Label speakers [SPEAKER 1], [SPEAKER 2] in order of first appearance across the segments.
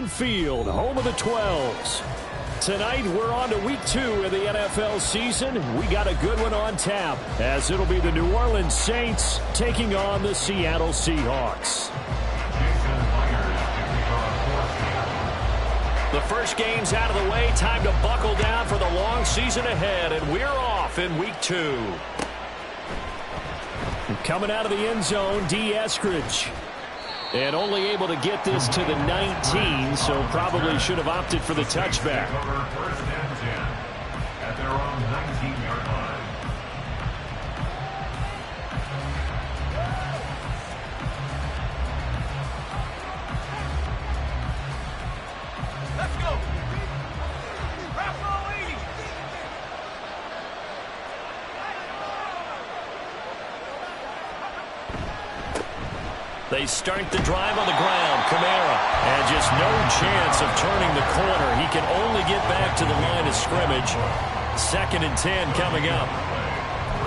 [SPEAKER 1] Soldier Field, home of the 12s. Tonight, we're on to week 2 of the NFL season. We got a good one on tap, as it'll be the New Orleans Saints taking on the Seattle Seahawks. The first game's out of the way. Time to buckle down for the long season ahead, and we're off in week 2. Coming out of the end zone, D. Eskridge. And only able to get this to the 19, so probably should have opted for the touchback.
[SPEAKER 2] First and 10 at their own 19-yard line.
[SPEAKER 3] Let's go.
[SPEAKER 1] They start the drive on the ground. Kamara. And just no chance of turning the corner. He can only get back to the line of scrimmage. 2nd and 10 coming up.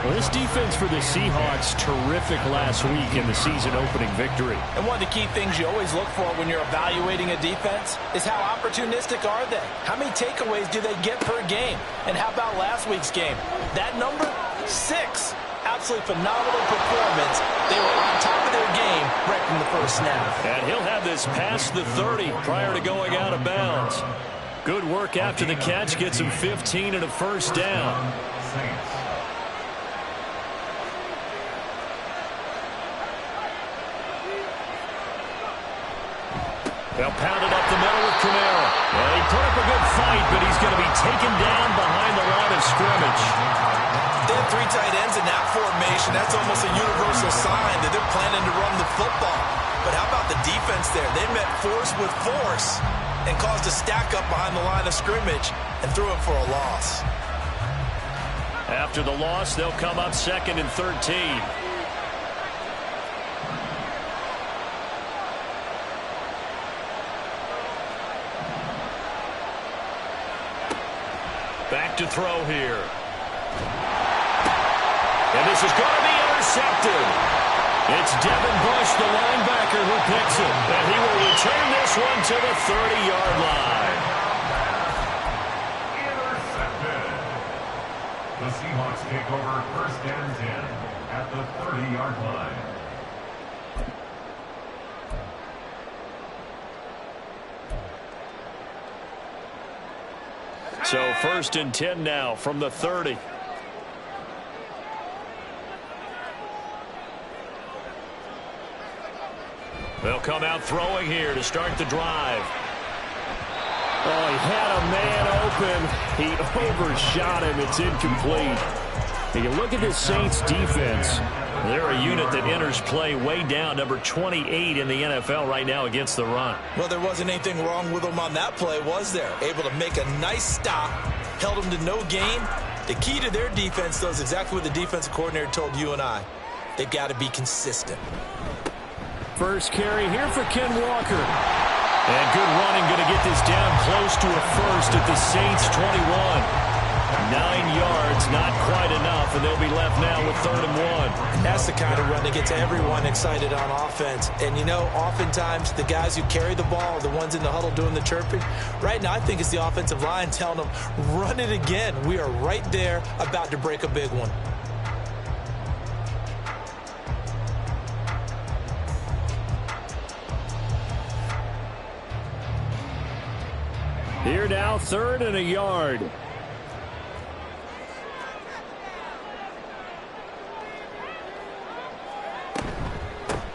[SPEAKER 1] Well, this defense for the Seahawks, terrific last week in the season-opening victory.
[SPEAKER 4] And one of the key things you always look for when you're evaluating a defense is how opportunistic are they? How many takeaways do they get per game? And how about last week's game? That number? 6. Absolutely phenomenal performance. They were on top of their game right from the first snap.
[SPEAKER 1] And he'll have this past the 30 prior to going out of bounds. Good work after the catch. Gets him 15 and a first down. They'll pound it up the middle with Kamara. And he put up a good fight, but he's going to be taken down behind the line of scrimmage.
[SPEAKER 4] They have 3 tight ends in that formation. That's almost a universal sign that they're planning to run the football. But how about the defense there? They met force with force and caused a stack up behind the line of scrimmage and threw him for a loss.
[SPEAKER 1] After the loss, they'll come up 2nd and 13. Back to throw here. And this is going to be intercepted. It's Devin Bush, the linebacker, who picks it. And he will return this one to the 30-yard line.
[SPEAKER 2] Intercepted. The Seahawks take over 1st and 10 at the 30-yard line.
[SPEAKER 1] So 1st and 10 now from the 30. They'll come out throwing here to start the drive. Oh, he had a man open. He overshot him. It's incomplete. And you look at this Saints defense. They're a unit that enters play way down, number 28 in the NFL right now against the run.
[SPEAKER 4] Well, there wasn't anything wrong with them on that play, was there? Able to make a nice stop, held them to no gain. The key to their defense, though, is exactly what the defensive coordinator told you and I. They've got to be consistent.
[SPEAKER 1] First carry here for Ken Walker. And good running, going to get this down close to a first at the Saints 21. 9 yards, not quite enough, and they'll be left now with 3rd and 1.
[SPEAKER 4] That's the kind of run that gets everyone excited on offense. And, you know, oftentimes the guys who carry the ball are the ones in the huddle doing the chirping. Right now, I think it's the offensive line telling them, run it again. We are right there about to break a big one.
[SPEAKER 1] Here now, 3rd and a yard.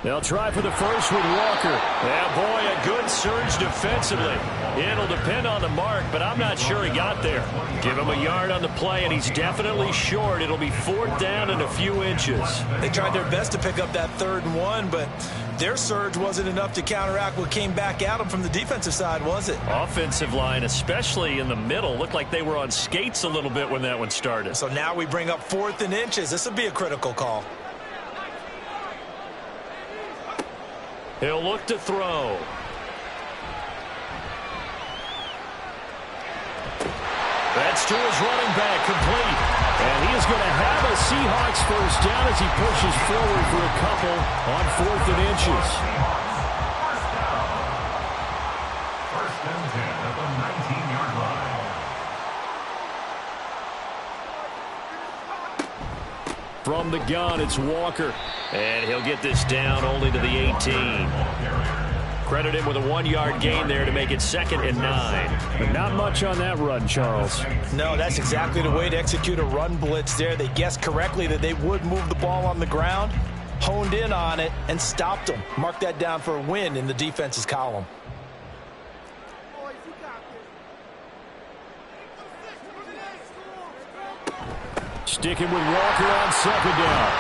[SPEAKER 1] They'll try for the first with Walker. Yeah, boy, a good surge defensively. It'll depend on the mark, but I'm not sure he got there. Give him a yard on the play, and he's definitely short. It'll be 4th down and a few inches.
[SPEAKER 4] They tried their best to pick up that 3rd and 1, but their surge wasn't enough to counteract what came back at them from the defensive side, was it?
[SPEAKER 1] Offensive line, especially in the middle, looked like they were on skates a little bit when that one started.
[SPEAKER 4] So now we bring up 4th and inches. This will be a critical call.
[SPEAKER 1] He'll look to throw. That's to his running back, complete. And he is going to have a Seahawks first down as he pushes forward for a couple on 4th and inches.
[SPEAKER 2] First
[SPEAKER 1] From the gun, it's Walker. And he'll get this down only to the 18. Credit him with a 1-yard gain there to make it 2nd and 9.
[SPEAKER 5] But not much on that run, Charles.
[SPEAKER 4] No, that's exactly the way to execute a run blitz there. They guessed correctly that they would move the ball on the ground, honed in on it, and stopped them. Mark that down for a win in the defense's column.
[SPEAKER 1] Sticking with Walker on 2nd down.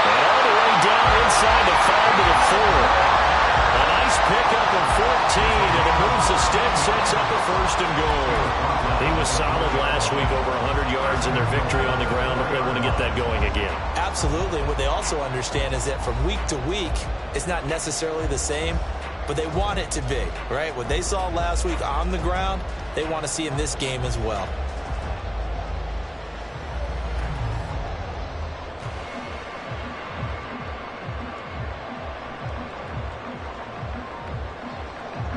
[SPEAKER 1] And all the way down inside the 5 to the 4. A nice pickup of 14, and it moves the stick, sets up a 1st and goal. He was solid last week, over 100 yards in their victory on the ground. They want to get that going again.
[SPEAKER 4] Absolutely. What they also understand is that from week to week, it's not necessarily the same, but they want it to be, right? What they saw last week on the ground, they want to see in this game as well.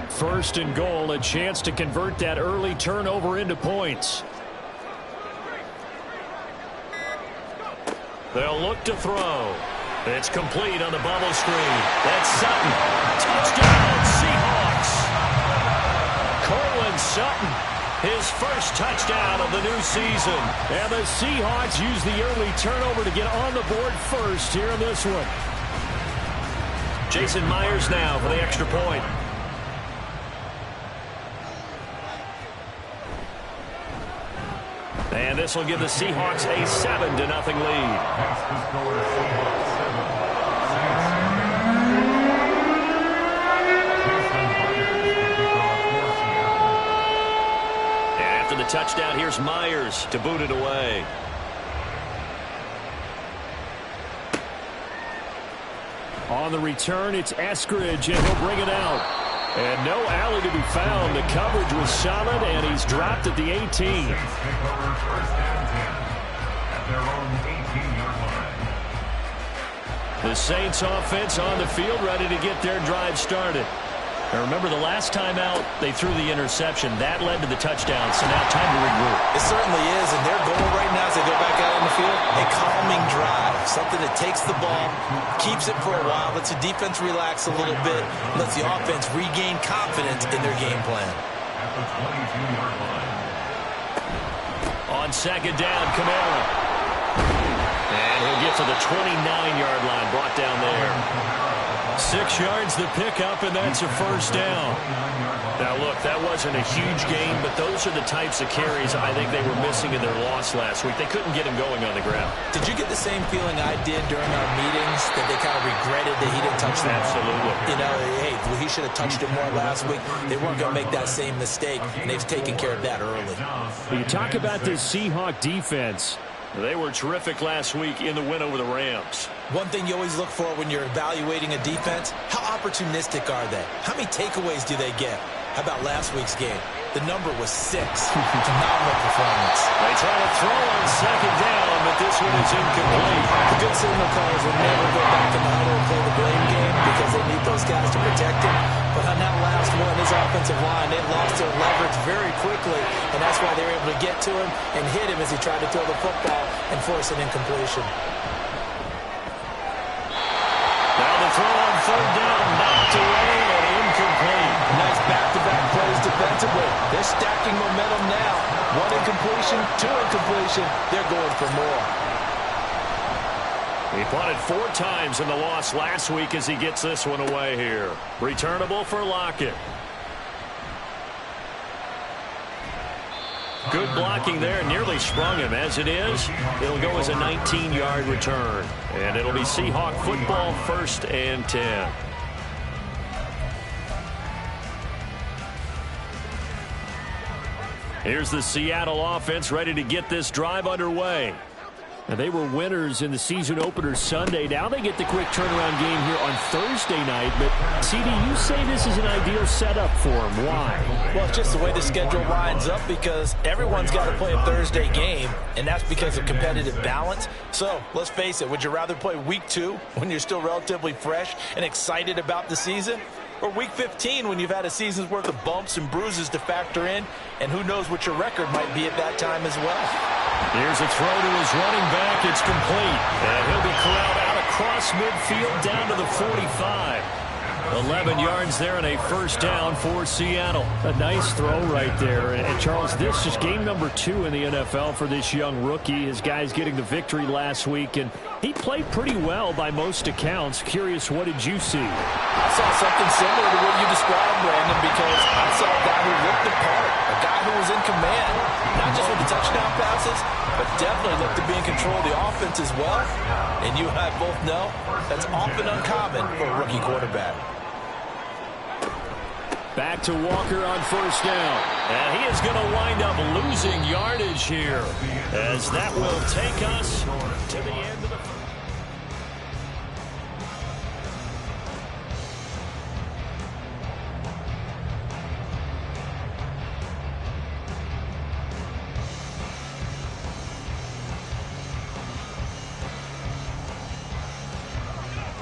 [SPEAKER 1] First and goal, a chance to convert that early turnover into points. They'll look to throw. It's complete on the bubble screen. That's Sutton. Touchdown, Seahawks. Cortland Sutton, his first touchdown of the new season. And the Seahawks use the early turnover to get on the board first here in this one. Jason Myers now for the extra point. And this will give the Seahawks a 7-0 lead. And after the touchdown, here's Myers to boot it away. On the return, it's Eskridge, and he'll bring it out. And no alley to be found. The coverage was solid, and he's dropped at the 18. The Saints offense on the field, ready to get their drive started. Now remember, the last time out, they threw the interception. That led to the touchdown, so now time to regroup.
[SPEAKER 4] It certainly is, and their goal right now as they go back out on the field, a calming drive, something that takes the ball, keeps it for a while, lets the defense relax a little bit, lets the offense regain confidence in their game plan.
[SPEAKER 2] At the 22-yard line.
[SPEAKER 1] On 2nd down, Kamara. And he'll get to the 29-yard line, brought down there. 6 yards the pickup, and that's a 1st down. Now, look, that wasn't a huge gain, but those are the types of carries I think they were missing in their loss last week. They couldn't get him going on the ground.
[SPEAKER 4] Did you get the same feeling I did during our meetings, that they kind of regretted that he didn't touch the ball?
[SPEAKER 1] Absolutely.
[SPEAKER 4] You know, hey, well, he should have touched it more last week. They weren't going to make that same mistake, and they've taken care of that early.
[SPEAKER 1] When you talk about this Seahawk defense, they were terrific last week in the win over the Rams.
[SPEAKER 4] One thing you always look for when you're evaluating a defense, how opportunistic are they? How many takeaways do they get? How about last week's game? The number was 6. Phenomenal performance.
[SPEAKER 1] They try to throw on 2nd down, but this one is incomplete.
[SPEAKER 4] The good signal callers will never go back in the huddle and play the blame game because they need those guys to protect him. But on that last one, his offensive line, they lost their leverage very quickly, and that's why they were able to get to him and hit him as he tried to throw the football and force an incompletion.
[SPEAKER 1] Now the throw on 3rd down, knocked away and incomplete.
[SPEAKER 4] Nice back-to-back plays defensively. They're stacking momentum now. 1 incompletion, 2 incompletion. They're going for more.
[SPEAKER 1] He punted 4 times in the loss last week as he gets this one away here. Returnable for Lockett. Good blocking there, nearly sprung him. As it is, it'll go as a 19-yard return. And it'll be Seahawk football, 1st and 10. Here's the Seattle offense ready to get this drive underway. Now, they were winners in the season opener Sunday. Now they get the quick turnaround game here on Thursday night. But, CD, you say this is an ideal setup for them. Why?
[SPEAKER 4] Well, it's just the way the schedule lines up because everyone's got to play a Thursday game, and that's because of competitive balance. So, let's face it, would you rather play Week 2 when you're still relatively fresh and excited about the season? Or Week 15 when you've had a season's worth of bumps and bruises to factor in, and who knows what your record might be at that time as well?
[SPEAKER 1] Here's a throw to his running back. It's complete. And he'll be corralled out across midfield down to the 45. 11 yards there and a first down for Seattle.
[SPEAKER 5] A nice throw right there. And Charles, this is game number 2 in the NFL for this young rookie. His guys getting the victory last week, and he played pretty well by most accounts. Curious, what did you see?
[SPEAKER 4] I saw something similar to what you described, Brandon, because I saw a guy who looked the part, a guy who was in command, not just with the touchdown passes, but definitely looked to be in control of the offense as well. And you and I both know that's often uncommon for a rookie quarterback.
[SPEAKER 1] Back to Walker on first down. And he is going to wind up losing yardage here, as that will take us to the end of the first.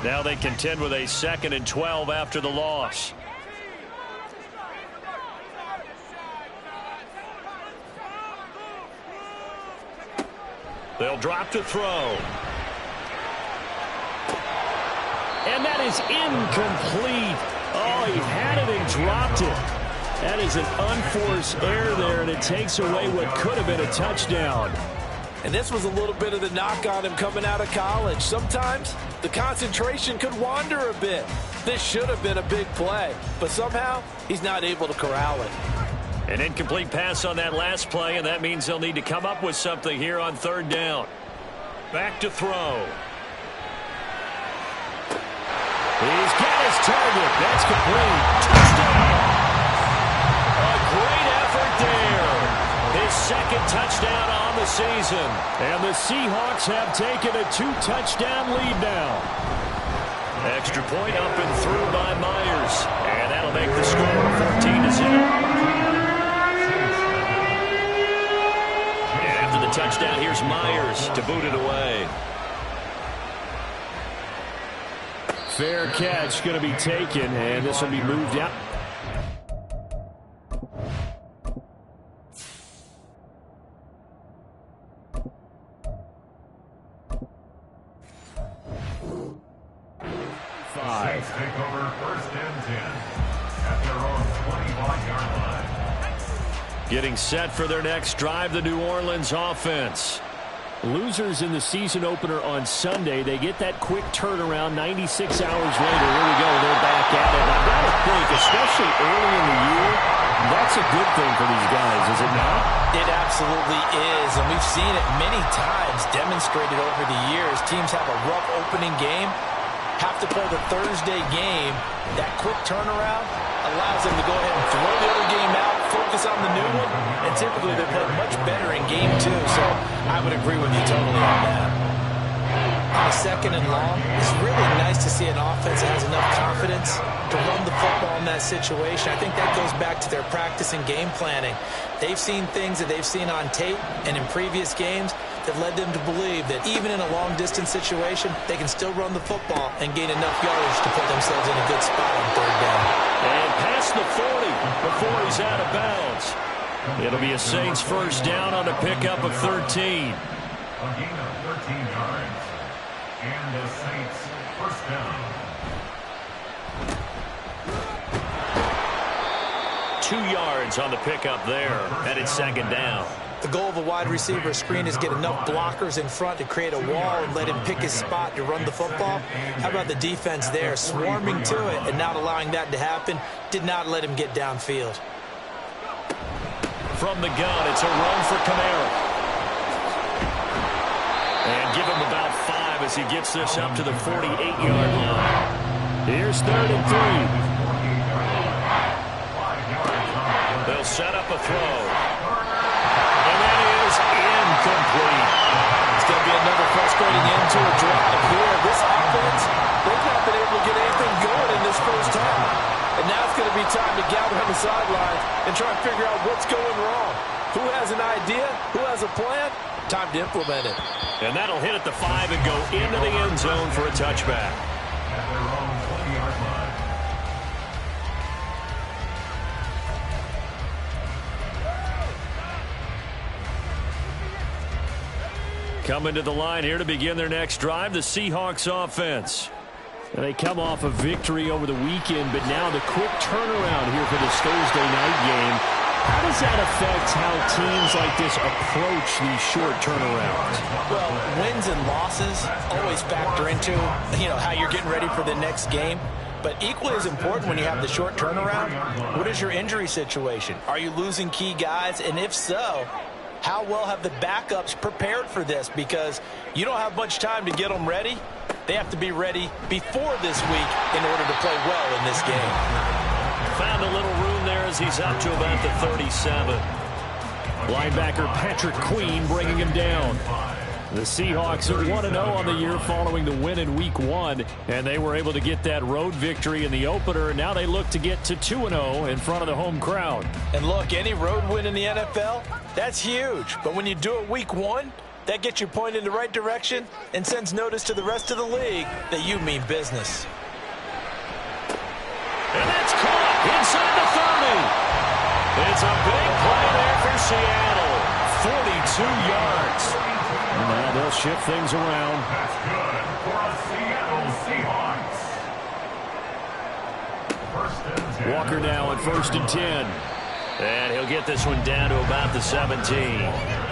[SPEAKER 1] Now they contend with a 2nd and 12 after the loss. They'll drop to throw. And that is incomplete. Oh, he had it and dropped it. That is an unforced error there, and it takes away what could have been a touchdown.
[SPEAKER 4] And this was a little bit of the knock on him coming out of college. Sometimes the concentration could wander a bit. This should have been a big play, but somehow he's not able to corral it.
[SPEAKER 1] An incomplete pass on that last play, and that means they'll need to come up with something here on 3rd down. Back to throw. He's got his target. That's complete. Touchdown! A great effort there. His 2nd touchdown on the season.
[SPEAKER 5] And the Seahawks have taken a 2-touchdown lead now.
[SPEAKER 1] Extra point up and through by Myers. And that'll make the score 14-0. The touchdown, here's Myers to boot it away.
[SPEAKER 5] Fair catch going to be taken, and this will be moved out.
[SPEAKER 2] Saints take over 1st and 10 at their own 21-yard line.
[SPEAKER 1] Getting set for their next drive, the New Orleans offense.
[SPEAKER 5] Losers in the season opener on Sunday. They get that quick turnaround 96 hours later. Here we go. They're back at it. I've got to think, especially early in the year, that's a good thing for these guys, is it not?
[SPEAKER 4] It absolutely is, and we've seen it many times demonstrated over the years. Teams have a rough opening game, have to play the Thursday game. That quick turnaround allows them to go ahead and throw the other game out, focus on the new one, and typically they play much better in game 2, so I would agree with you totally on that. On a 2nd and long, it's really nice to see an offense that has enough confidence to run the football in that situation. I think that goes back to their practice and game planning. They've seen things that they've seen on tape and in previous games that led them to believe that even in a long-distance situation, they can still run the football and gain enough yardage to put themselves in a good spot on 3rd down.
[SPEAKER 1] And past the 40 before he's out of bounds. It'll be a Saints first down on a pickup of 13.
[SPEAKER 2] A gain of 13 yards. And the Saints first down.
[SPEAKER 1] 2 yards on the pickup there, and it's 2nd down.
[SPEAKER 4] The goal of a wide receiver screen is get enough blockers in front to create a wall and let him pick his spot to run the football. How about the defense there, swarming to it and not allowing that to happen? Did not let him get downfield.
[SPEAKER 1] From the gun, it's a run for Kamara. And give him about 5 as he gets this up to the 48-yard line.
[SPEAKER 5] Here's 3rd and 3.
[SPEAKER 1] They'll set up a throw. And that is incomplete.
[SPEAKER 4] It's going to be another frustrating end to a drive here. This offense, they've not been able to get anything going in this first half. And now it's going to be time to gather on the sidelines and try and figure out what's going wrong. Who has an idea? Who has a plan? Time to implement it.
[SPEAKER 1] And that'll hit at the 5 and go into the end zone for a touchback.
[SPEAKER 2] At their own 20-yard line.
[SPEAKER 1] Coming to the line here to begin their next drive, the Seahawks offense.
[SPEAKER 5] They come off a victory over the weekend, but now the quick turnaround here for this Thursday night game. How does that affect how teams like this approach these short turnarounds?
[SPEAKER 4] Well, wins and losses always factor into, how you're getting ready for the next game. But equally as important when you have the short turnaround, what is your injury situation? Are you losing key guys? And if so, how well have the backups prepared for this? Because you don't have much time to get them ready. They have to be ready before this week in order to play well in this game.
[SPEAKER 1] Found a little room there as he's up to about the 37.
[SPEAKER 5] Linebacker Patrick Queen bringing him down. The Seahawks are 1-0 on the year following the win in Week 1, and they were able to get that road victory in the opener, and now they look to get to 2-0 in front of the home crowd.
[SPEAKER 4] And look, any road win in the NFL, that's huge. But when you do it Week 1, that gets you pointed in the right direction and sends notice to the rest of the league that you mean business.
[SPEAKER 1] And that's caught inside the 30. It's a big play there for Seattle. 42 yards.
[SPEAKER 5] And now they'll shift things around.
[SPEAKER 2] That's good for a Seattle Seahawks. 1st and 10.
[SPEAKER 5] Walker now at 1st and 10.
[SPEAKER 1] And he'll get this one down to about the 17.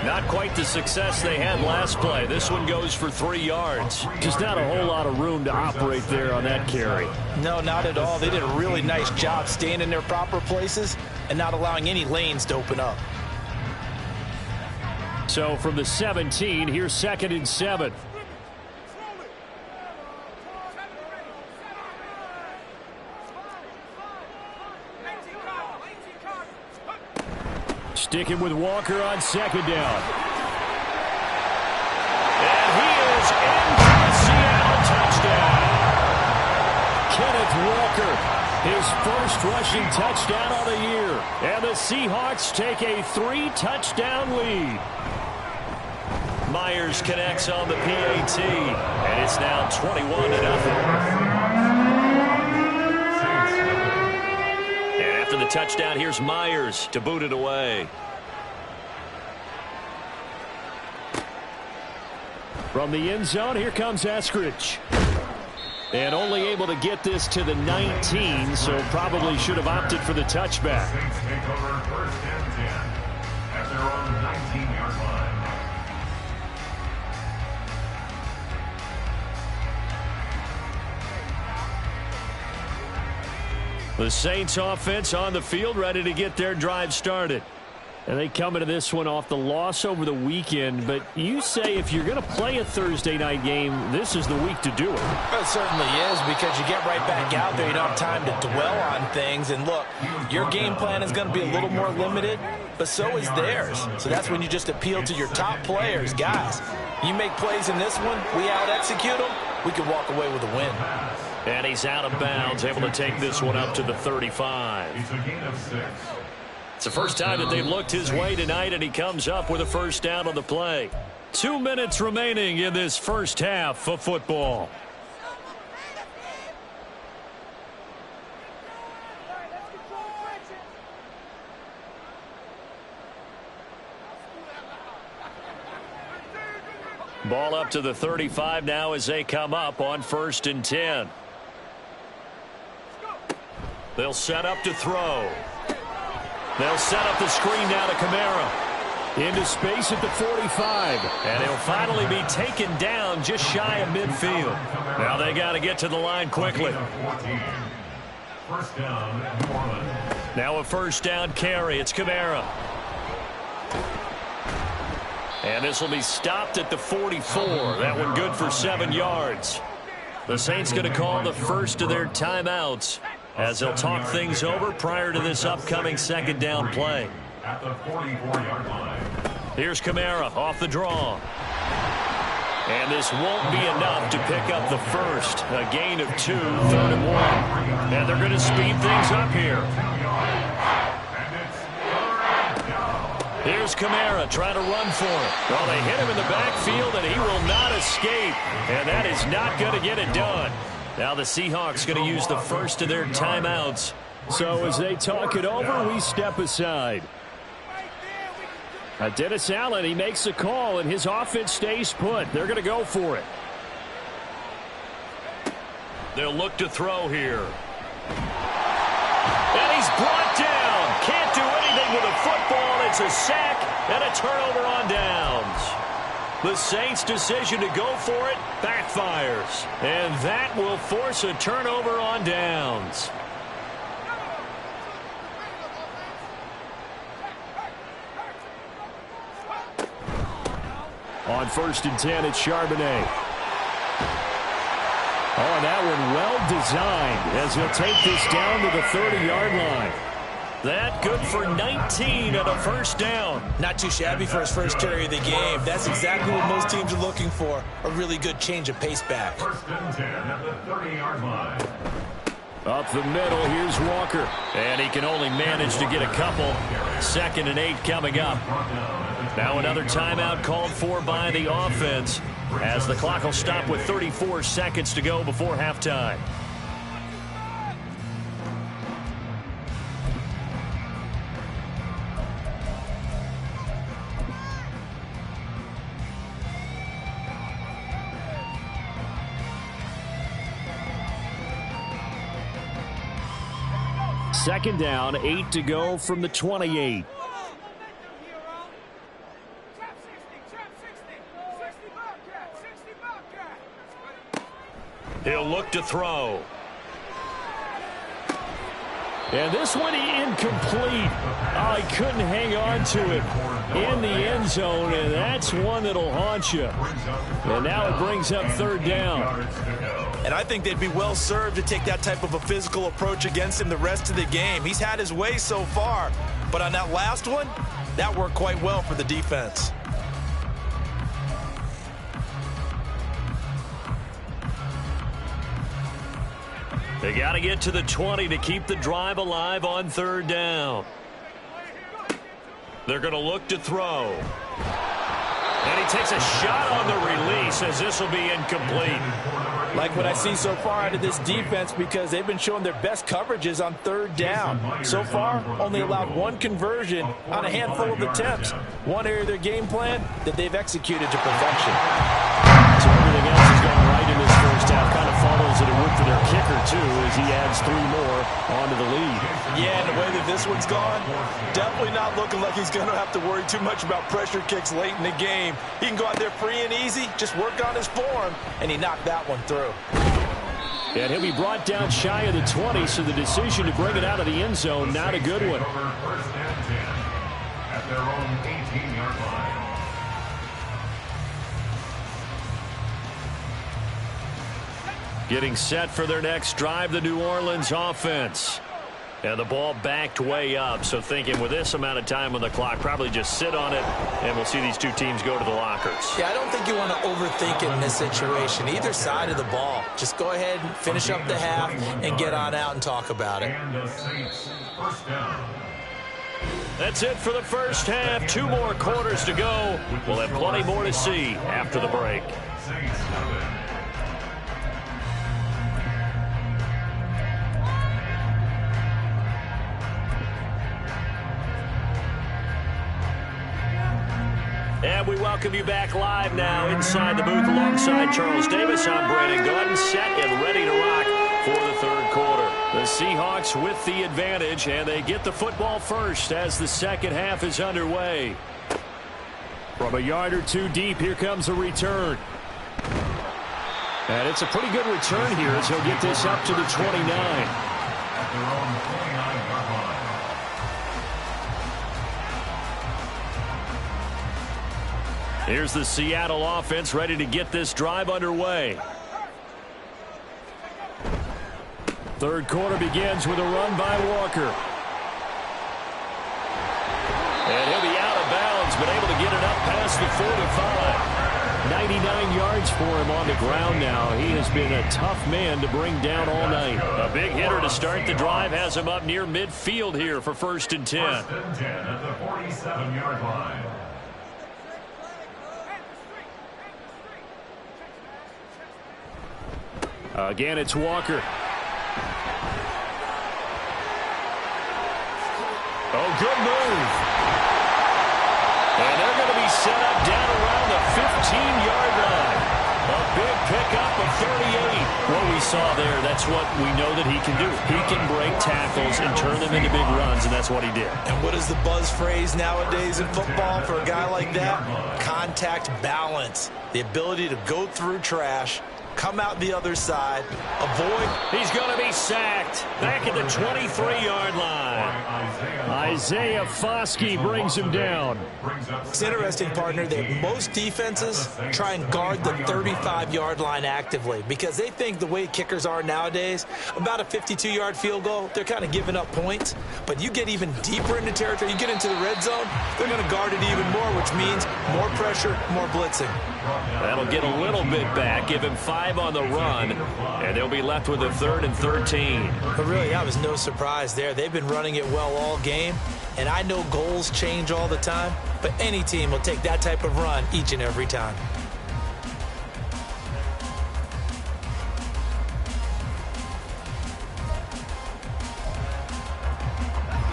[SPEAKER 1] Not quite the success they had last play. This one goes for 3 yards.
[SPEAKER 5] Just not a whole lot of room to operate there on that carry.
[SPEAKER 4] No, not at all. They did a really nice job staying in their proper places and not allowing any lanes to open up.
[SPEAKER 5] So from the 17, here's 2nd and 7. Sticking with Walker on 2nd down.
[SPEAKER 1] And he is in for a Seattle touchdown.
[SPEAKER 5] Kenneth Walker, his first rushing touchdown of the year. And the Seahawks take a 3-touchdown lead.
[SPEAKER 1] Myers connects on the PAT, and it's now 21-0. And after the touchdown, here's Myers to boot it away.
[SPEAKER 5] From the end zone, here comes Eskridge. And only able to get this to the 19, so probably should have opted for the touchback.
[SPEAKER 2] Saints take over 1st and 10 at their own 19-yard line.
[SPEAKER 5] The Saints offense on the field, ready to get their drive started. And they come into this one off the loss over the weekend. But you say if you're going to play a Thursday night game, this is the week to do it.
[SPEAKER 4] It certainly is, because you get right back out there. You don't have time to dwell on things. And look, your game plan is going to be a little more limited, but so is theirs. So that's when you just appeal to your top players. Guys, you make plays in this one, we out-execute them, we can walk away with a win.
[SPEAKER 1] And he's out of bounds, able to take this one up to the 35.
[SPEAKER 2] It's a gain of 6.
[SPEAKER 1] It's the first time that they've looked his way tonight, and he comes up with a first down on the play. 2 minutes remaining in this first half of football. Ball up to the 35 now as they come up on 1st and 10. They'll set up to throw. They'll set up the screen now to Kamara.
[SPEAKER 5] Into space at the 45.
[SPEAKER 1] And he'll finally be taken down just shy of midfield. Now they got to get to the line quickly.
[SPEAKER 2] 1st down, New Orleans.
[SPEAKER 1] Now a 1st down carry. It's Kamara. And this will be stopped at the 44. That one good for 7 yards. The Saints going to call the first of their timeouts as they'll talk things over prior to this upcoming 2nd down play.
[SPEAKER 2] At the 44-yard line.
[SPEAKER 1] Here's Kamara off the draw. And this won't be enough to pick up the first. A gain of 2, 3rd and 1. And they're going to speed things up here. Here's Kamara trying to run for it. Well, they hit him in the backfield, and he will not escape. And that is not going to get it done. Now the Seahawks going to use the first of their timeouts.
[SPEAKER 5] So as they talk it over, we step aside. Dennis Allen, he makes a call, and his offense stays put. They're going to go for it.
[SPEAKER 1] They'll look to throw here. And he's brought down. Can't do anything with a football. It's a sack and a turnover on downs. The Saints' decision to go for it backfires. And that will force a turnover on downs.
[SPEAKER 5] On 1st and 10, it's Charbonnet. Oh, and that one well designed as he'll take this down to the 30-yard line.
[SPEAKER 1] That good for 19 and a first down.
[SPEAKER 4] Not too shabby for his first carry of the game. That's exactly what most teams are looking for, a really good change of pace back.
[SPEAKER 2] 1st and 10 at the 30-yard line.
[SPEAKER 5] Up the middle, here's Walker.
[SPEAKER 1] And he can only manage to get a couple. 2nd and 8 coming up. Now another timeout called for by the offense as the clock will stop with 34 seconds to go before halftime.
[SPEAKER 5] Second down, 8 to go from the 28.
[SPEAKER 1] He'll look to throw.
[SPEAKER 5] And this one incomplete. Oh, he couldn't hang on to it in the end zone, and that's one that'll haunt you. And now it brings up 3rd down.
[SPEAKER 4] And I think they'd be well served to take that type of a physical approach against him the rest of the game. He's had his way so far, but on that last one, that worked quite well for the defense.
[SPEAKER 1] They got to get to the 20 to keep the drive alive on 3rd down. They're going to look to throw. And he takes a shot on the release as this will be incomplete.
[SPEAKER 4] Like what I see so far out of this defense because they've been showing their best coverages on 3rd down. So far, only allowed 1 conversion on a handful of attempts. One area of their game plan that they've executed to perfection.
[SPEAKER 5] So everything else has gone right in this first half. Kind of follows that it would for their kicker, too, as he adds 3 more onto the lead.
[SPEAKER 4] Yeah, and the way that this one's gone, definitely not looking like he's going to have to worry too much about pressure kicks late in the game. He can go out there free and easy, just work on his form, and he knocked that one through.
[SPEAKER 5] And he'll be brought down shy of the 20, so the decision to bring it out of the end zone, not a good one.
[SPEAKER 2] 1st and 10 at their own 18-yard line.
[SPEAKER 1] Getting set for their next drive, the New Orleans offense. And the ball backed way up, so thinking with this amount of time on the clock, probably just sit on it, and we'll see these two teams go to the lockers.
[SPEAKER 4] Yeah, I don't think you want to overthink it in this situation. Either side of the ball. Just go ahead and finish up the half and get on out and talk about it.
[SPEAKER 2] And the Saints, 1st down.
[SPEAKER 1] That's it for the first half. 2 more quarters to go. We'll have plenty more to see after the break.
[SPEAKER 2] Saints 7.
[SPEAKER 1] And we welcome you back live now inside the booth alongside Charles Davis. I'm Brandon Gordon, set and ready to rock for the 3rd quarter. The Seahawks with the advantage, and they get the football first as the second half is underway.
[SPEAKER 5] From a yard or 2 deep, here comes a return. And it's a pretty good return here as he'll get this up to the 29.
[SPEAKER 2] At their own 29-yard line.
[SPEAKER 1] Here's the Seattle offense ready to get this drive underway.
[SPEAKER 5] 3rd quarter begins with a run by Walker.
[SPEAKER 1] And he'll be out of bounds, but able to get it up past the 45.
[SPEAKER 5] 99 yards for him on the ground now. He has been a tough man to bring down all night.
[SPEAKER 1] A big hitter to start the drive has him up near midfield here for 1st and 10.
[SPEAKER 2] 1st and 10 at the 47-yard line.
[SPEAKER 5] Again, it's Walker. Oh, good move.
[SPEAKER 1] And they're going to be set up down around the 15-yard line. A big pickup of 38. What we saw there, that's what we know that he can do. He can break tackles and turn them into big runs, and that's what he did.
[SPEAKER 4] And what is the buzz phrase nowadays in football for a guy like that? Contact balance. The ability to go through trash, come out the other side, avoid.
[SPEAKER 1] He's going to be sacked back at the 23-yard line. Isaiah Foskey brings him down.
[SPEAKER 4] It's interesting, partner, that most defenses try and guard the 35-yard line actively because they think the way kickers are nowadays, about a 52-yard field goal, they're kind of giving up points. But you get even deeper into territory, you get into the red zone, they're going to guard it even more, which means more pressure, more blitzing.
[SPEAKER 1] That'll get a little bit back, give him 5 on the run, and they'll be left with a 3rd and 13.
[SPEAKER 4] But really, that was no surprise there. They've been running it well all game, and I know goals change all the time, but any team will take that type of run each and every time.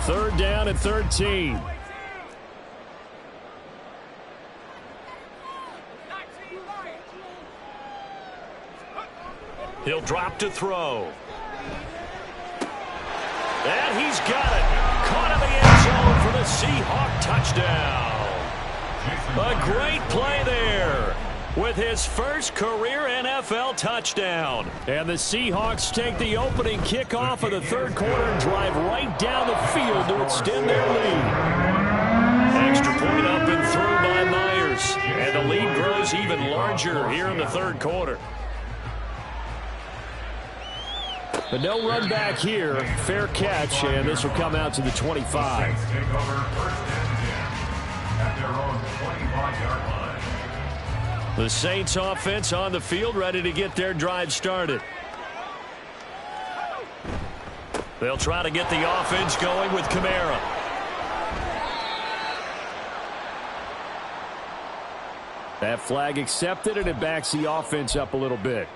[SPEAKER 1] Third down and 13. He'll drop to throw. And he's got it. Caught in the end zone for the Seahawk touchdown. A great play there with his first career NFL touchdown. And the Seahawks take the opening kickoff of the third quarter and drive right down the field to extend their lead. Extra point up and through by Myers. And the lead grows even larger here in the third quarter. But no run back here. Fair catch, and this will come out to the 25. The Saints offense on the field, ready to get their drive started. They'll try to get the offense going with Kamara. That flag accepted, and it backs the offense up a little bit.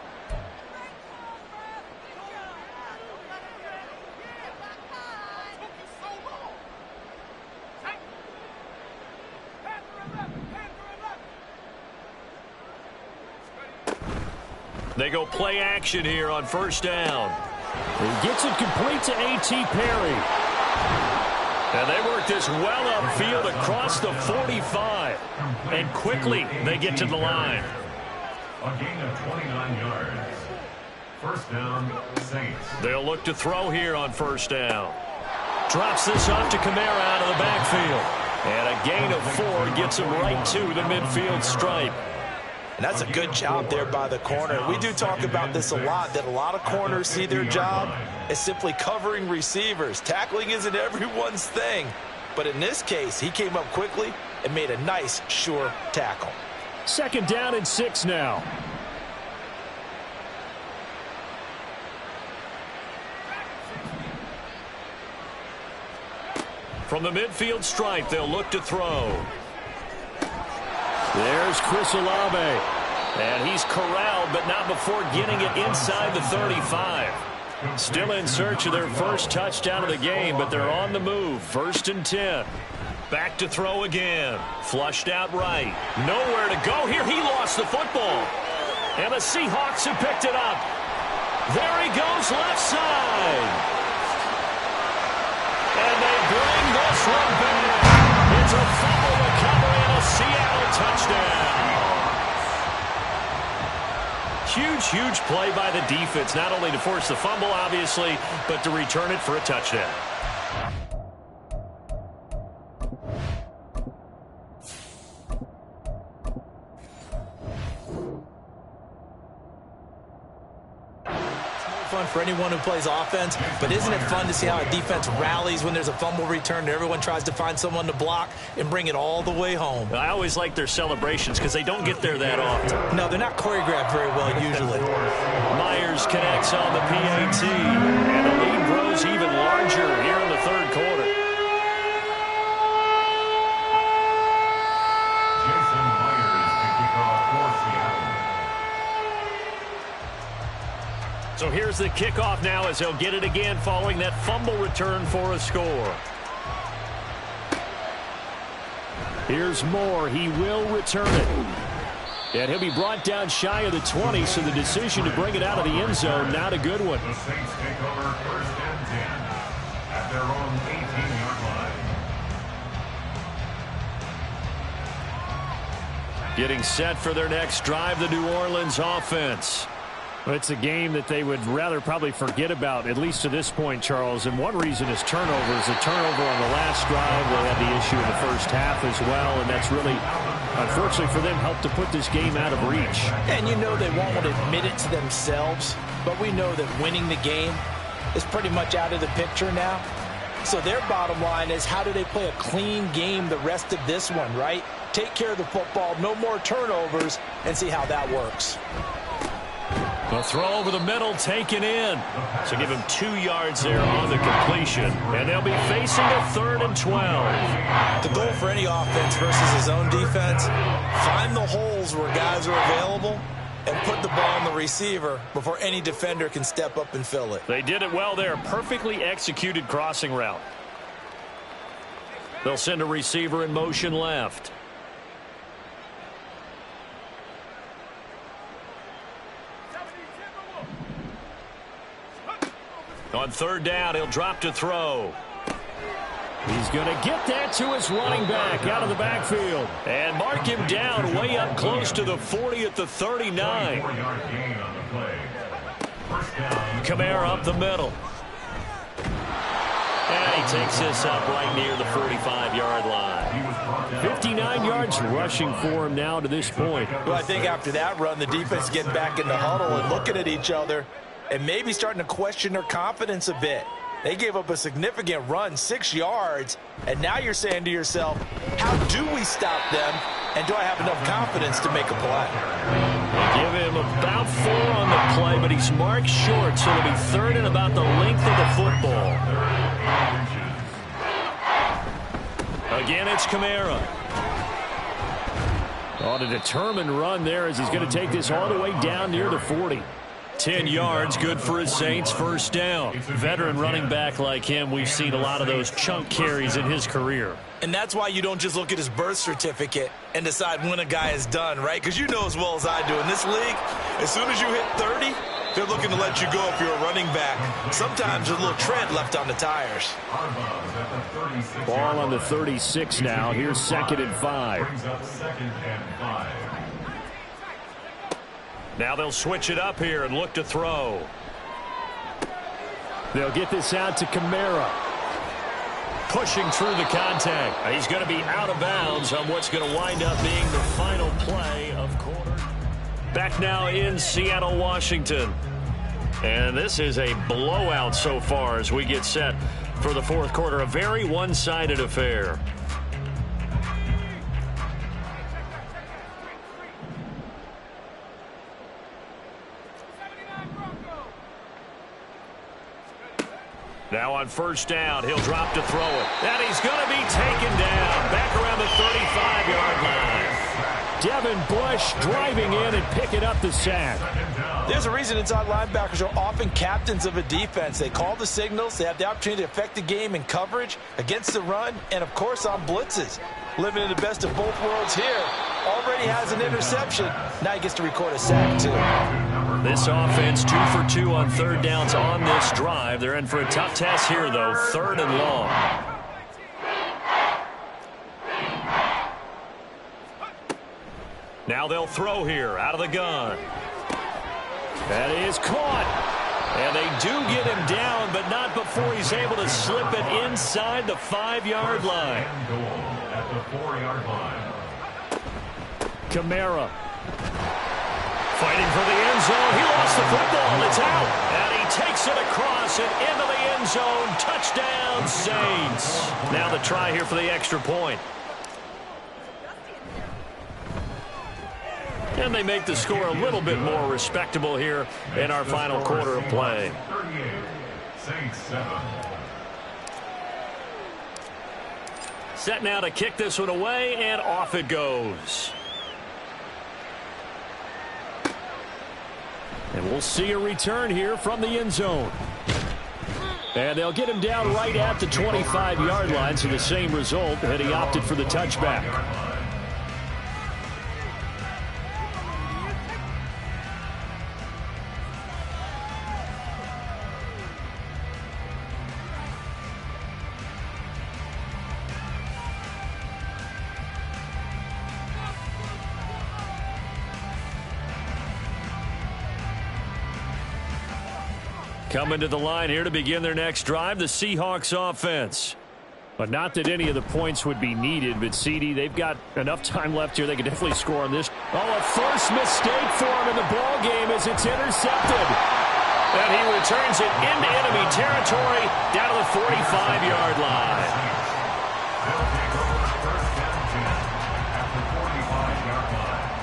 [SPEAKER 1] They go play action here on first down. He gets it complete to A.T. Perry. And they work this well upfield across the 45. And quickly they get to the line.
[SPEAKER 2] A gain of 29 yards. First down, Saints.
[SPEAKER 1] They'll look to throw here on first down. Drops this off to Kamara out of the backfield. And a gain of 4 gets him right to the midfield stripe.
[SPEAKER 4] And that's a good job there by the corner. We do talk about this a lot, that a lot of corners see their job as simply covering receivers. Tackling isn't everyone's thing. But in this case, he came up quickly and made a nice, sure tackle.
[SPEAKER 1] Second down and 6 now. From the midfield stripe, they'll look to throw. There's Chris Olave. And he's corralled, but not before getting it inside the 35. Still in search of their first touchdown of the game, but they're on the move. 1st and 10. Back to throw again. Flushed out right. Nowhere to go here. He lost the football. And the Seahawks have picked it up. There he goes left side. And they bring this one back. It's a fumble recovery and a Seattle touchdown. Huge play by the defense, not only to force the fumble, obviously, but to return it for a touchdown.
[SPEAKER 4] Fun for anyone who plays offense, but isn't it fun to see how a defense rallies when there's a fumble return and everyone tries to find someone to block and bring it all the way home?
[SPEAKER 1] I always like their celebrations because they don't get there that often.
[SPEAKER 4] No, they're not choreographed very well usually.
[SPEAKER 1] Myers connects on the PAT, and the lead grows even larger here in the third quarter.
[SPEAKER 2] Jason Myers to kick off for Seattle.
[SPEAKER 1] So here's the kickoff now as they'll get it again following that fumble return for a score. Here's Moore. He will return it. And he'll be brought down shy of the 20, so the decision to bring it out of the end zone, not a good one.
[SPEAKER 2] The Saints take over 1st and 10 at their own 18-yard line.
[SPEAKER 1] Getting set for their next drive, the New Orleans offense.
[SPEAKER 5] Well, it's a game that they would rather probably forget about, at least to this point, Charles. And one reason is turnovers. A turnover on the last drive. They had the issue in the first half as well, and that's really, unfortunately for them, helped to put this game out of reach.
[SPEAKER 4] And you know they won't admit it to themselves, but we know that winning the game is pretty much out of the picture now. So their bottom line is, how do they play a clean game the rest of this one, right? Take care of the football, no more turnovers, and see how that works.
[SPEAKER 1] A throw over the middle, taken in. So give him 2 yards there on the completion. And they'll be facing a 3rd and 12.
[SPEAKER 4] The goal for any offense versus his own defense, find the holes where guys are available and put the ball on the receiver before any defender can step up and fill it.
[SPEAKER 1] They did it well there. Perfectly executed crossing route. They'll send a receiver in motion left. On 3rd down, he'll drop to throw.
[SPEAKER 5] He's going to get that to his running back out of the backfield.
[SPEAKER 1] And mark him down way up close to the 40 at the 39.
[SPEAKER 2] 4-yard gain on the play. 1st down.
[SPEAKER 1] Kamara up the middle. And he takes this up right near the 45-yard line.
[SPEAKER 5] 59 yards rushing for him now to this point.
[SPEAKER 4] Well, I think after that run, the defense getting back in the huddle and looking at each other and maybe starting to question their confidence a bit. They gave up a significant run, 6 yards, and now you're saying to yourself, how do we stop them, and do I have enough confidence to make a play?
[SPEAKER 1] They give him about 4 on the play, but he's marked short, so it'll be 3rd and about the length of the football. Again, it's Kamara.
[SPEAKER 5] On a determined run there as he's going to take this all the way down near the 40.
[SPEAKER 1] 10 yards, good for his Saints, 1st down.
[SPEAKER 5] Veteran running back like him, we've seen a lot of those chunk carries in his career.
[SPEAKER 4] And that's why you don't just look at his birth certificate and decide when a guy is done, right? Because you know as well as I do, in this league, as soon as you hit 30, they're looking to let you go if you're a running back. Sometimes there's a little tread left on the tires.
[SPEAKER 5] Ball on the 36 now. Here's 2nd and 5.
[SPEAKER 2] Brings up 2nd and 5.
[SPEAKER 1] Now they'll switch it up here and look to throw.
[SPEAKER 5] They'll get this out to Kamara.
[SPEAKER 1] Pushing through the contact. He's going to be out of bounds on what's going to wind up being the final play of quarter. Back now in Seattle, Washington. And this is a blowout so far as we get set for the 4th quarter. A very one-sided affair. Now on 1st down, he'll drop to throw it. And he's going to be taken down back around the 35-yard line.
[SPEAKER 5] Devin Bush driving in and picking up the sack.
[SPEAKER 4] There's a reason inside linebackers are often captains of a defense. They call the signals. They have the opportunity to affect the game in coverage, against the run, and, of course, on blitzes. Living in the best of both worlds here. Already has an interception. Now he gets to record a sack, too.
[SPEAKER 1] This offense 2 for 2 on 3rd downs on this drive. They're in for a tough task here, though. 3rd and long. Now they'll throw here out of the gun.
[SPEAKER 5] That is caught.
[SPEAKER 1] And they do get him down, but not before he's able to slip it inside the 5-yard line.
[SPEAKER 2] At the 4-yard line.
[SPEAKER 5] Kamara.
[SPEAKER 1] Fighting for the end zone. He lost the football. It's out. And he takes it across and into the end zone. Touchdown, Saints. Now the try here for the extra point. And they make the score a little bit more respectable here in our final quarter of play.
[SPEAKER 2] 38, Saints 7.
[SPEAKER 1] Set now to kick this one away, and off it goes.
[SPEAKER 5] And we'll see a return here from the end zone. And they'll get him down right at the 25-yard line, so the same result, and he opted for the touchback. Coming to the line here to begin their next drive, the Seahawks offense. But not that any of the points would be needed, but CD, they've got enough time left here. They can definitely score on this. Oh, a first mistake for him in the ball game as it's intercepted. And he returns it into enemy territory down to the 45-yard line.
[SPEAKER 2] They'll take over first down 10 at the 45-yard line.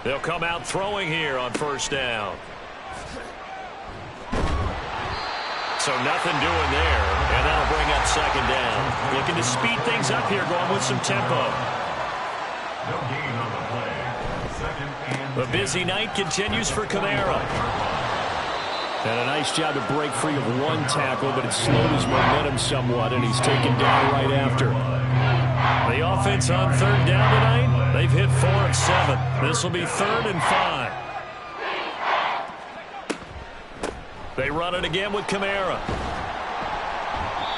[SPEAKER 1] They'll come out throwing here on first down. So nothing doing there, and that'll bring up second down. Looking to speed things up here, going with some tempo.
[SPEAKER 2] No gain on the play. Second and
[SPEAKER 1] The busy night continues for Kamara.
[SPEAKER 5] And a nice job to break free of one tackle, but it slowed his momentum somewhat, and he's taken down right after.
[SPEAKER 1] The offense on third down tonight, they've hit 4 of 7. This will be 3rd and 5. They run it again with Kamara.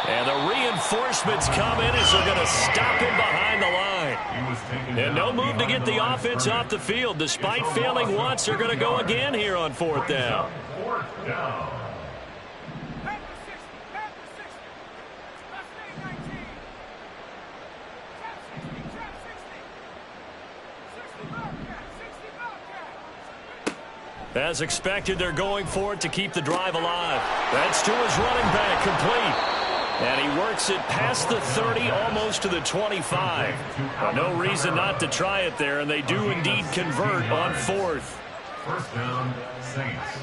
[SPEAKER 1] And the reinforcements come in as they're going to stop him behind the line. And no move to get the offense off the field. Despite failing once, they're going to go again here on 4th down.
[SPEAKER 2] 4th down.
[SPEAKER 1] As expected, they're going for it to keep the drive alive. That's to his running back, complete. And he works it past the 30, almost to the 25. No reason not to try it there, and they do indeed convert on 4th.
[SPEAKER 2] First down, Saints.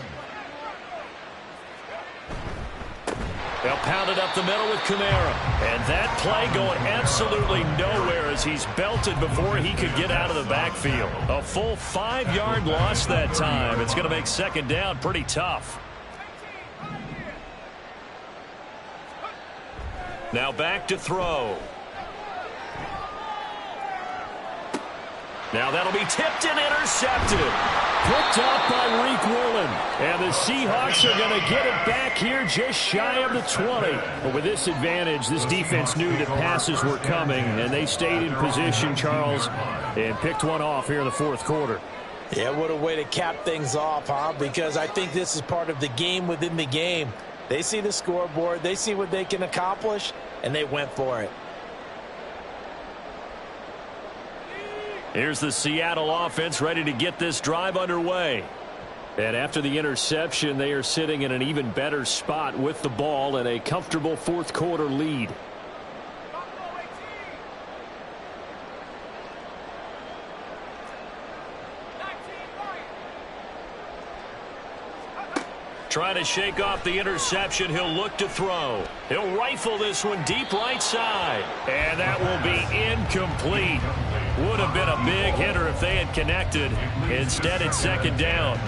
[SPEAKER 1] They'll pound it up the middle with Kamara. And that play going absolutely nowhere as he's belted before he could get out of the backfield. A full 5-yard loss that time. It's going to make second down pretty tough. Now back to throw. Now that'll be tipped and intercepted.
[SPEAKER 5] Picked up by Reek Woolen. And the Seahawks are going to get it back here just shy of the 20. But with this advantage, this defense knew that passes were coming, and they stayed in position, Charles, and picked one off here in the 4th quarter.
[SPEAKER 4] Yeah, what a way to cap things off, huh? Because I think this is part of the game within the game. They see the scoreboard, they see what they can accomplish, and they went for it.
[SPEAKER 1] Here's the Seattle offense ready to get this drive underway.
[SPEAKER 5] And after the interception, they are sitting in an even better spot with the ball and a comfortable 4th quarter lead.
[SPEAKER 1] Trying to shake off the interception. He'll look to throw. He'll rifle this one deep right side. And that will be incomplete. Would have been a big hitter if they had connected. Instead, it's second down.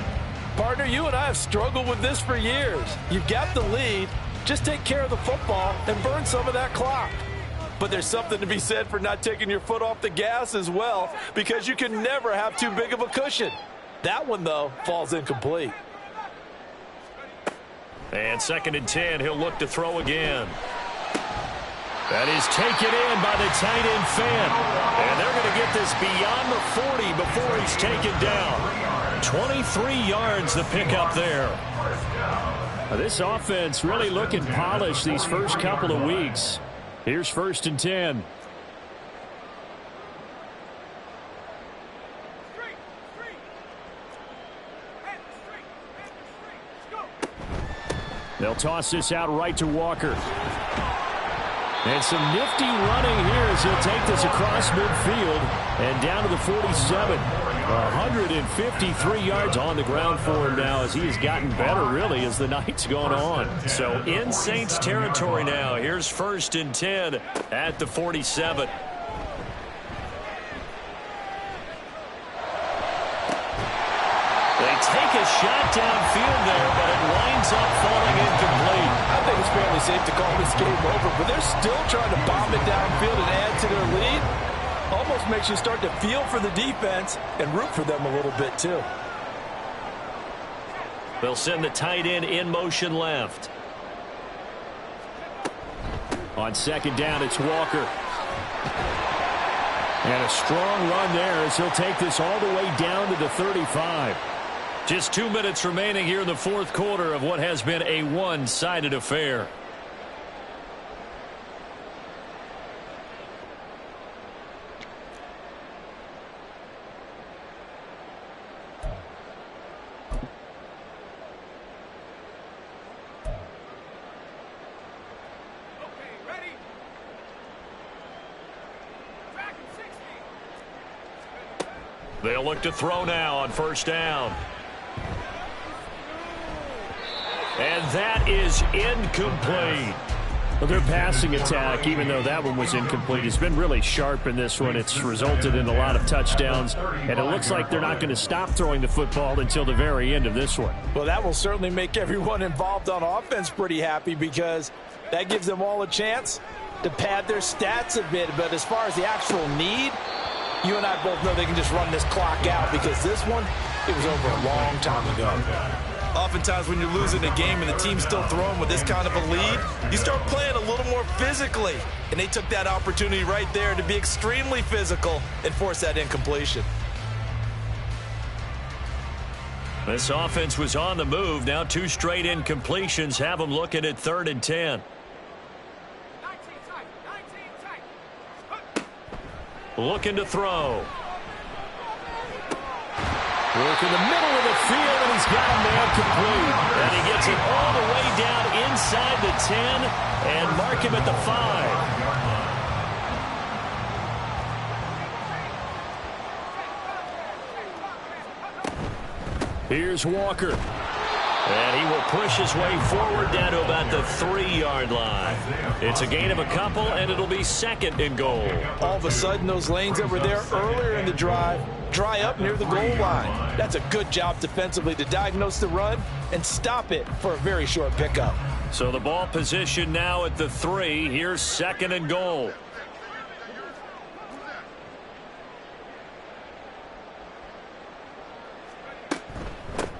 [SPEAKER 4] Partner, you and I have struggled with this for years. You've got the lead. Just take care of the football and burn some of that clock. But there's something to be said for not taking your foot off the gas as well, because you can never have too big of a cushion. That one, though, falls incomplete.
[SPEAKER 1] And 2nd and 10, he'll look to throw again. That is taken in by the tight end Fan. And they're going to get this beyond the 40 before he's taken down. 23 yards the pickup there.
[SPEAKER 5] This offense really looking polished these first couple of weeks. Here's 1st and 10. They'll toss this out right to Walker. And some nifty running here as he'll take this across midfield and down to the 47. 153 yards on the ground for him now as he has gotten better, really, as the night's gone on.
[SPEAKER 1] So in Saints territory now. Here's 1st and 10 at the 47. take a shot downfield there, but it winds up falling incomplete.
[SPEAKER 4] I think it's fairly safe to call this game over, but they're still trying to bomb it downfield and add to their lead. Almost makes you start to feel for the defense and root for them a little bit too.
[SPEAKER 1] They'll send the tight end in motion left. On second down, it's Walker. And a strong run there as he'll take this all the way down to the 35. Just 2 minutes remaining here in the fourth quarter of what has been a one-sided affair. They'll look to throw now on first down. And that is incomplete. Well, their passing attack, even though that one was incomplete, has been really sharp in this one. It's resulted in a lot of touchdowns, and it looks like they're not going to stop throwing the football until the very end of this one.
[SPEAKER 4] Well, that will certainly make everyone involved on offense pretty happy because that gives them all a chance to pad their stats a bit. But as far as the actual need, you and I both know they can just run this clock out because this one, it was over a long time ago. Oftentimes when you're losing a game and the team's still throwing with this kind of a lead, you start playing a little more physically. And they took that opportunity right there to be extremely physical and force that incompletion.
[SPEAKER 1] This offense was on the move. Now 2 straight incompletions have them looking at 3rd and 10. Looking to throw. Work in the middle of the field, and he's got a man complete. And he gets it all the way down inside the 10 and mark him at the 5. Here's Walker. And he will push his way forward down to about the 3-yard line. It's a gain of a couple, and it'll be 2nd and goal.
[SPEAKER 4] All of a sudden, those lanes that were there earlier in the drive dry up near the goal line. That's a good job defensively to diagnose the run and stop it for a very short pickup.
[SPEAKER 1] So the ball position now at the 3. Here's 2nd and goal.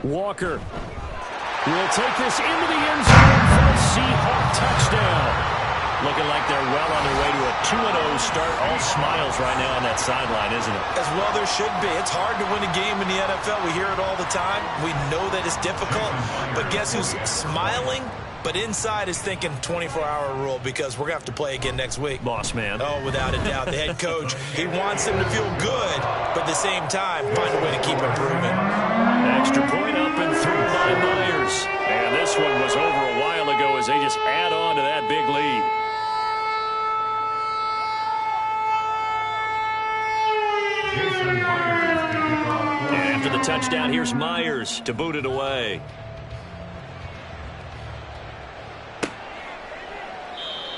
[SPEAKER 1] Walker will take this into the end zone for a Seahawk touchdown. Looking like they're well on their way to a 2-0 start. All smiles right now on that sideline, isn't it?
[SPEAKER 4] As well there should be. It's hard to win a game in the NFL. We hear it all the time. We know that it's difficult. But guess who's smiling? But inside is thinking 24-hour rule because we're going to have to play again next week.
[SPEAKER 1] Boss man.
[SPEAKER 4] Oh, without a doubt. The head coach, he wants them to feel good, but at the same time, find a way to keep improving.
[SPEAKER 1] Extra point up and through by Myers. And this one was over a while ago as they just add on to that big lead. And after the touchdown, here's Myers to boot it away.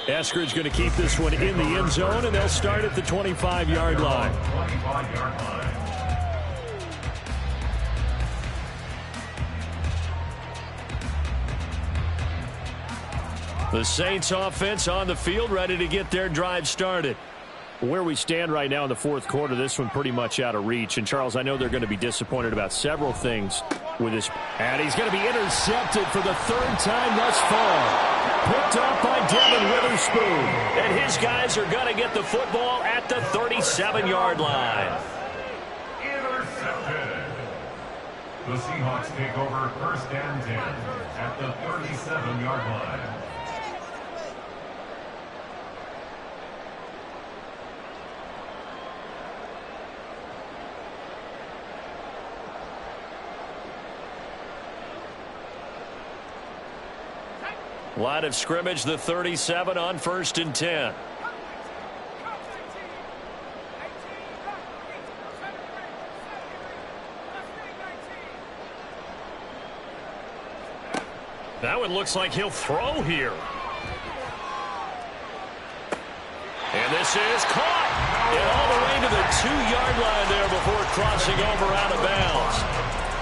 [SPEAKER 1] Eskridge going to keep this one in the end zone, and they'll start at the 25-yard line. The Saints offense on the field, ready to get their drive started. Where we stand right now in the fourth quarter, this one pretty much out of reach. And, Charles, I know they're going to be disappointed about several things with this. And he's going to be intercepted for the 3rd time thus far. Picked up by Devin Witherspoon. And his guys are going to get the football at the 37-yard line.
[SPEAKER 2] Intercepted. The Seahawks take over 1st and 10 at the 37-yard line.
[SPEAKER 1] Line of scrimmage, the 37 on 1st and 10. That one looks like he'll throw here. And this is caught. And all the way to the 2-yard line there before crossing over out of bounds.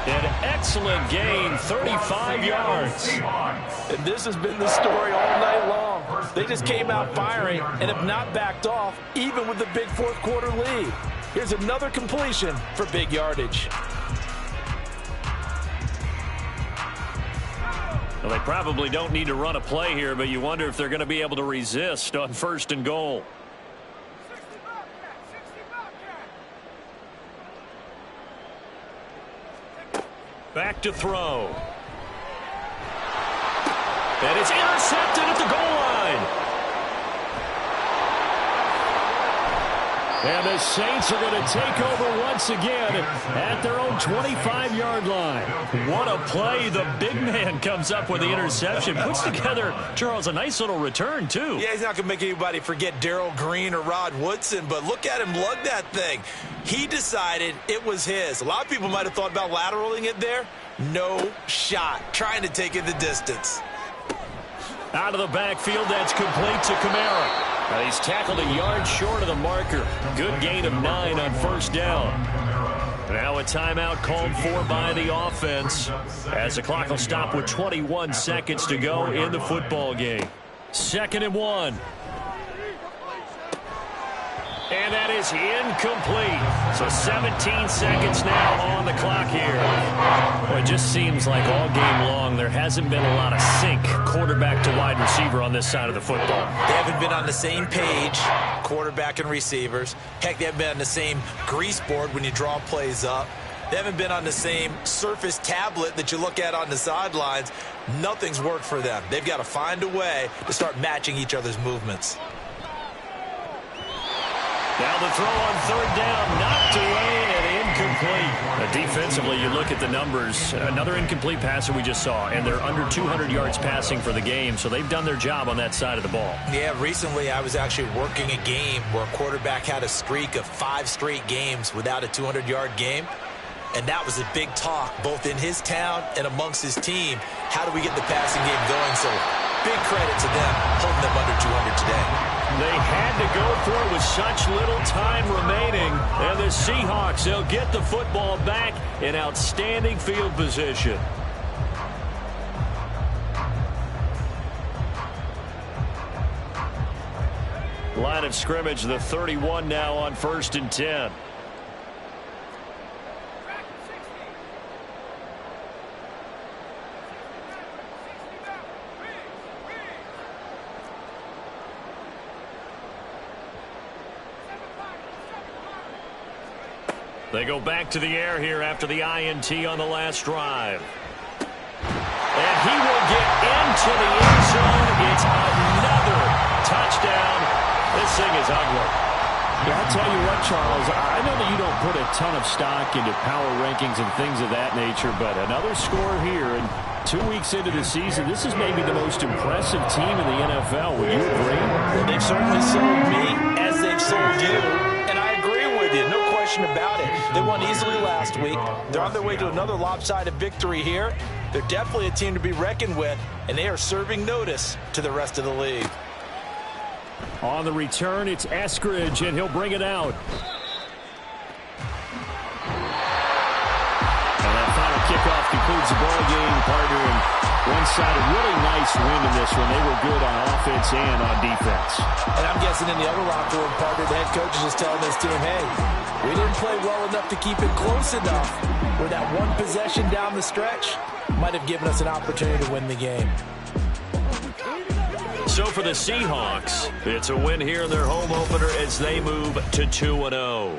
[SPEAKER 1] An excellent gain, 35 yards.
[SPEAKER 4] And this has been the story all night long. They just came out firing and have not backed off, even with the big fourth quarter lead. Here's another completion for big yardage.
[SPEAKER 1] Well, they probably don't need to run a play here, but you wonder if they're going to be able to resist on 1st and goal. Back to throw. And it's intercepted at the goal line. And the Saints are going to take over once again at their own 25-yard line. What a play. The big man comes up with the interception. Puts together, Charles, a nice little return, too.
[SPEAKER 4] Yeah, he's not going to make anybody forget Darrell Green or Rod Woodson, but look at him lug that thing. He decided it was his. A lot of people might have thought about lateraling it there. No shot. Trying to take it the distance.
[SPEAKER 1] Out of the backfield, that's complete to Kamara. He's tackled a yard short of the marker. Good gain of 9 on 1st down. Now a timeout called for by the offense as the clock will stop with 21 seconds to go in the football game. 2nd and 1. And that is incomplete. So 17 seconds now on the clock here. Well, it just seems like all game long there hasn't been a lot of sync quarterback to wide receiver on this side of the football.
[SPEAKER 4] They haven't been on the same page, quarterback and receivers. Heck, they haven't been on the same grease board when you draw plays up. They haven't been on the same Surface tablet that you look at on the sidelines. Nothing's worked for them. They've got to find a way to start matching each other's movements.
[SPEAKER 1] Now the throw on 3rd down, knocked away and incomplete. Defensively, you look at the numbers. Another incomplete passer we just saw, and they're under 200 yards passing for the game, so they've done their job on that side of the ball.
[SPEAKER 4] Yeah, recently I was actually working a game where a quarterback had a streak of 5 straight games without a 200-yard game, and that was a big talk both in his town and amongst his team. How do we get the passing game going? So big credit to them holding them under 200 today.
[SPEAKER 1] They had to go for it with such little time remaining. And the Seahawks, they'll get the football back in outstanding field position. Line of scrimmage, the 31 now on 1st and 10. They go back to the air here after the INT on the last drive. And he will get into the end zone. It's another touchdown. This thing is ugly.
[SPEAKER 5] Yeah, I'll tell you what, Charles, I know that you don't put a ton of stock into power rankings and things of that nature, but another score here, and 2 weeks into the season, this is maybe the most impressive team in the NFL. Would you agree?
[SPEAKER 4] Well, they've certainly sold me as they've sold you, and I agree with you. No question about it. They won easily last week. They're on their way to another lopsided victory here. They're definitely a team to be reckoned with, and they are serving notice to the rest of the league.
[SPEAKER 5] On the return, it's Eskridge, and he'll bring it out. And that final kickoff concludes the ball game, partner. And one-sided, really nice win in this one. They were good on offense and on defense.
[SPEAKER 4] And I'm guessing in the other locker room, partner, the head coach is just telling this team, hey, we didn't play well enough to keep it close enough where that one possession down the stretch might have given us an opportunity to win the game.
[SPEAKER 1] So for the Seahawks, it's a win here in their home opener as they move to 2-0.